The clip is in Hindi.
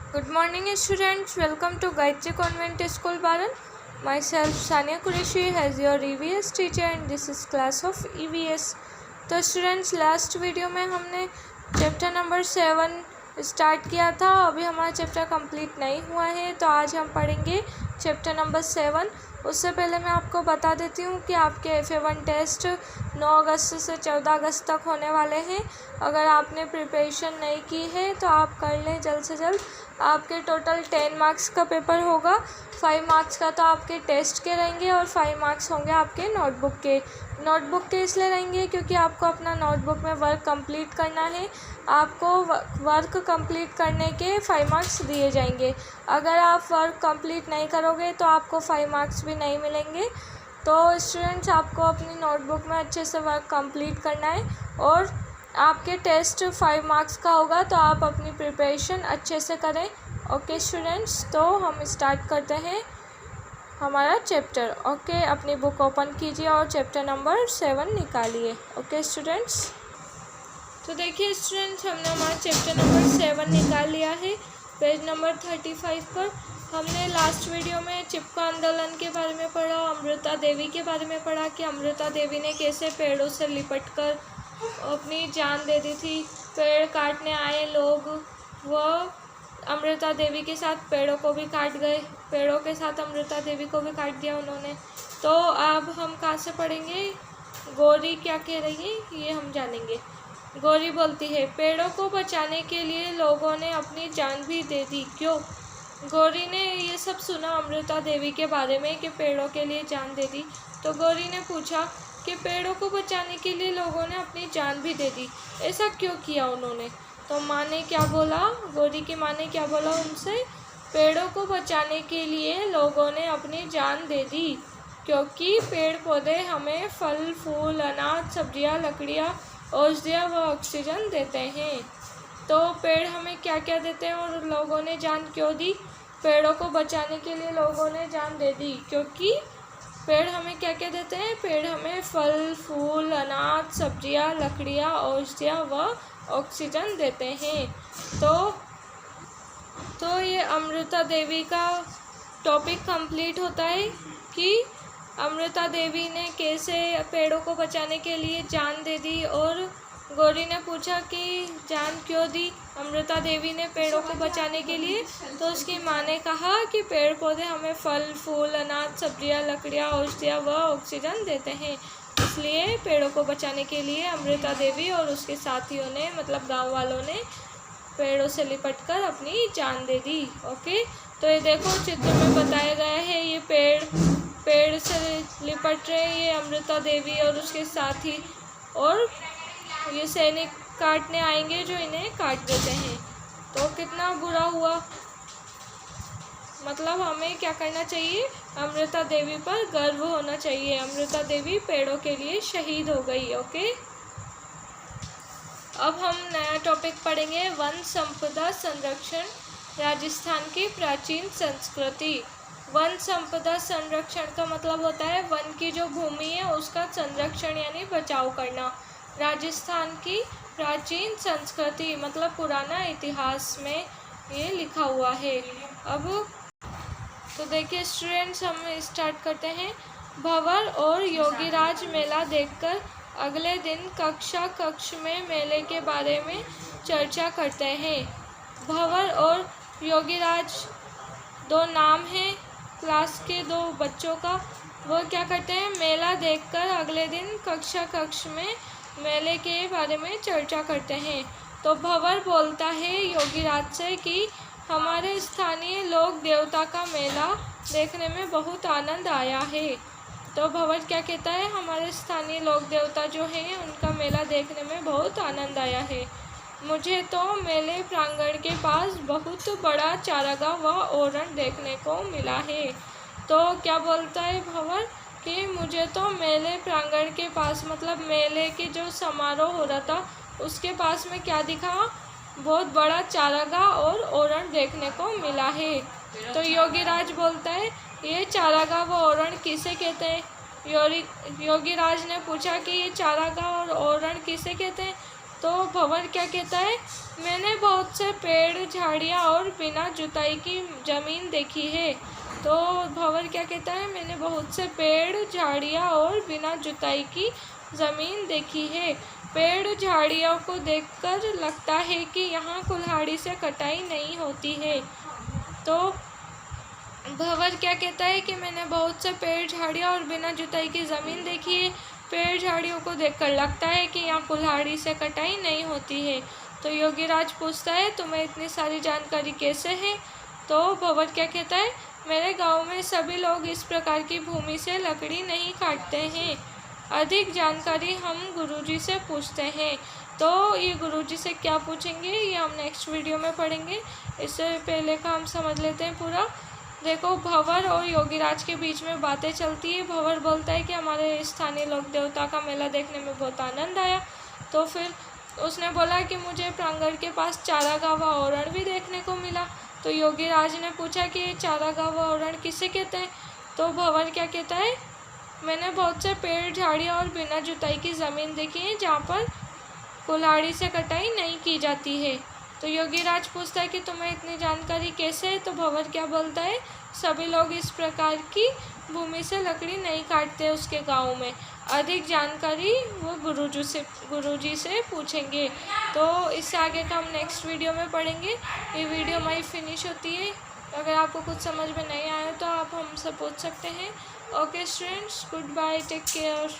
Good morning students, welcome to Gayatri Convent School Baran. Myself Sania Qureshi as your EVS teacher and this is class of EVS. तो स्टूडेंट्स लास्ट वीडियो में हमने चैप्टर नंबर 7 स्टार्ट किया था। अभी हमारा चैप्टर कंप्लीट नहीं हुआ है, तो आज हम पढ़ेंगे चैप्टर नंबर 7। उससे पहले मैं आपको बता देती हूँ कि आपके FA1 टेस्ट 9 अगस्त से 14 अगस्त तक होने वाले हैं। अगर आपने प्रिपरेशन नहीं की है तो आप कर लें जल्द से जल्द। आपके टोटल 10 मार्क्स का पेपर होगा। 5 मार्क्स का तो आपके टेस्ट के रहेंगे और 5 मार्क्स होंगे आपके नोटबुक के इसलिए रहेंगे क्योंकि आपको अपना नोटबुक में वर्क कंप्लीट करना है। आपको वर्क कंप्लीट करने के 5 मार्क्स दिए जाएंगे। अगर आप वर्क कंप्लीट नहीं करोगे तो आपको 5 मार्क्स भी नहीं मिलेंगे। तो स्टूडेंट्स, आपको अपनी नोटबुक में अच्छे से वर्क कंप्लीट करना है और आपके टेस्ट 5 मार्क्स का होगा, तो आप अपनी प्रिपरेशन अच्छे से करें। ओके स्टूडेंट्स, तो हम स्टार्ट करते हैं हमारा चैप्टर। ओके, अपनी बुक ओपन कीजिए और चैप्टर नंबर 7 निकालिए। ओके स्टूडेंट्स, तो देखिए स्टूडेंट्स, हमने हमारा चैप्टर नंबर 7 निकाल लिया है पेज नंबर 35 पर। हमने लास्ट वीडियो में चिपका आंदोलन के बारे में पढ़ा, अमृता देवी के बारे में पढ़ा कि अमृता देवी ने कैसे पेड़ों से लिपटकर अपनी जान दे दी थी। पेड़ काटने आए लोग वह अमृता देवी के साथ पेड़ों को भी काट गए, पेड़ों के साथ अमृता देवी को भी काट दिया उन्होंने। तो अब हम कहाँ से पढ़ेंगे, गौरी क्या कह रही है ये हम जानेंगे। गौरी बोलती है, पेड़ों को बचाने के लिए लोगों ने अपनी जान भी दे दी। क्यों? गौरी ने ये सब सुना अमृता देवी के बारे में कि पेड़ों के लिए जान दे दी, तो गौरी ने पूछा कि पेड़ों को बचाने के लिए लोगों ने अपनी जान भी दे दी, ऐसा क्यों किया उन्होंने? तो माँ ने क्या बोला, गौरी की माँ ने क्या बोला उनसे, पेड़ों को बचाने के लिए लोगों ने अपनी जान दे दी क्योंकि पेड़ पौधे हमें फल फूल अनाज सब्जियाँ लकड़ियाँ औषधियाँ व ऑक्सीजन देते हैं। तो पेड़ हमें क्या क्या देते हैं और लोगों ने जान क्यों दी? पेड़ों को बचाने के लिए लोगों ने जान दे दी क्योंकि पेड़ हमें क्या क्या देते हैं, पेड़ हमें फल फूल अनाज सब्जियाँ लकड़ियाँ औषधियाँ व ऑक्सीजन देते हैं। तो ये अमृता देवी का टॉपिक कंप्लीट होता है कि अमृता देवी ने कैसे पेड़ों को बचाने के लिए जान दे दी। और गौरी ने पूछा कि जान क्यों दी अमृता देवी ने पेड़ों को बचाने के लिए, तो उसकी माँ ने कहा कि पेड़ पौधे हमें फल फूल अनाज सब्जियाँ लकड़ियाँ औषधियाँ व ऑक्सीजन देते हैं, इसलिए पेड़ों को बचाने के लिए अमृता देवी और उसके साथियों ने मतलब गांव वालों ने पेड़ों से लिपटकर अपनी जान दे दी। ओके, तो ये देखो चित्र में बताया गया है, ये पेड़ से लिपट रहे हैं ये अमृता देवी और उसके साथी, और ये सैनिक काटने आएंगे जो इन्हें काट देते हैं। तो कितना बुरा हुआ। मतलब हमें क्या करना चाहिए, अमृता देवी पर गर्व होना चाहिए। अमृता देवी पेड़ों के लिए शहीद हो गई। ओके, अब हम नया टॉपिक पढ़ेंगे, वन संपदा संरक्षण, राजस्थान की प्राचीन संस्कृति। वन संपदा संरक्षण का मतलब होता है वन की जो भूमि है उसका संरक्षण यानी बचाव करना। राजस्थान की प्राचीन संस्कृति मतलब पुराना इतिहास में ये लिखा हुआ है। अब तो देखिए स्टूडेंट्स, हम स्टार्ट करते हैं। भंवर और योगीराज मेला देखकर अगले दिन कक्ष में मेले के बारे में चर्चा करते हैं। भंवर और योगीराज दो नाम हैं क्लास के दो बच्चों का। वो क्या करते हैं, मेला देखकर अगले दिन कक्ष में मेले के बारे में चर्चा करते हैं। तो भंवर बोलता है योगीराज से कि हमारे स्थानीय लोक देवता का मेला देखने में बहुत आनंद आया है। तो भंवर क्या कहता है, हमारे स्थानीय लोक देवता जो हैं उनका मेला देखने में बहुत आनंद आया है। मुझे तो मेले प्रांगण के पास बहुत बड़ा चारागाह व ओरण देखने को मिला है। तो क्या बोलता है भंवर कि मुझे तो मेले प्रांगण के पास मतलब मेले के जो समारोह हो रहा था उसके पास में क्या दिखा, बहुत बड़ा चारागाह और ओरण देखने को मिला है। तो योगीराज बोलता है ये चारागाह व ओरण किसे कहते हैं? योगीराज ने पूछा कि ये चारागाह और ओरण किसे कहते हैं? तो भंवर क्या कहता है, मैंने बहुत से पेड़, झाड़ियाँ और बिना जुताई की ज़मीन देखी है। तो भंवर क्या कहता है, मैंने बहुत से पेड़, झाड़ियाँ और बिना जुताई की ज़मीन देखी है। पेड़ झाड़ियों को देखकर लगता है कि यहाँ कुल्हाड़ी से कटाई नहीं होती है। तो भंवर क्या कहता है कि मैंने बहुत से पेड़, झाड़ियाँ और बिना जुताई की ज़मीन देखी है। पेड़ झाड़ियों को देखकर लगता है कि यहाँ कुल्हाड़ी से कटाई नहीं होती है। तो योगीराज पूछता है, तुम्हें इतनी सारी जानकारी कैसे है? तो भंवर क्या कहता है, मेरे गांव में सभी लोग इस प्रकार की भूमि से लकड़ी नहीं काटते हैं। अधिक जानकारी हम गुरुजी से पूछते हैं। तो ये गुरुजी से क्या पूछेंगे ये हम नेक्स्ट वीडियो में पढ़ेंगे। इससे पहले का हम समझ लेते हैं पूरा। देखो, भंवर और योगीराज के बीच में बातें चलती है। भंवर बोलता है कि हमारे स्थानीय लोक देवता का मेला देखने में बहुत आनंद आया। तो फिर उसने बोला कि मुझे प्रांगण के पास चारागाह व औरण भी देखने को मिला। तो योगीराज ने पूछा कि ये चारागाह व औरण किसे कहते हैं? तो भंवर क्या कहता है, मैंने बहुत से पेड़, झाड़ियाँ और बिना जुताई की ज़मीन देखी है जहाँ पर कुल्हाड़ी से कटाई नहीं की जाती है। तो योगीराज पूछता है कि तुम्हें इतनी जानकारी कैसे है? तो भंवर क्या बोलता है, सभी लोग इस प्रकार की भूमि से लकड़ी नहीं काटते उसके गांव में। अधिक जानकारी वो गुरुजी से पूछेंगे। तो इससे आगे का हम नेक्स्ट वीडियो में पढ़ेंगे। ये वीडियो हमारी फिनिश होती है। अगर आपको कुछ समझ में नहीं आया तो आप हमसे पूछ सकते हैं। Okay students, good bye, take care.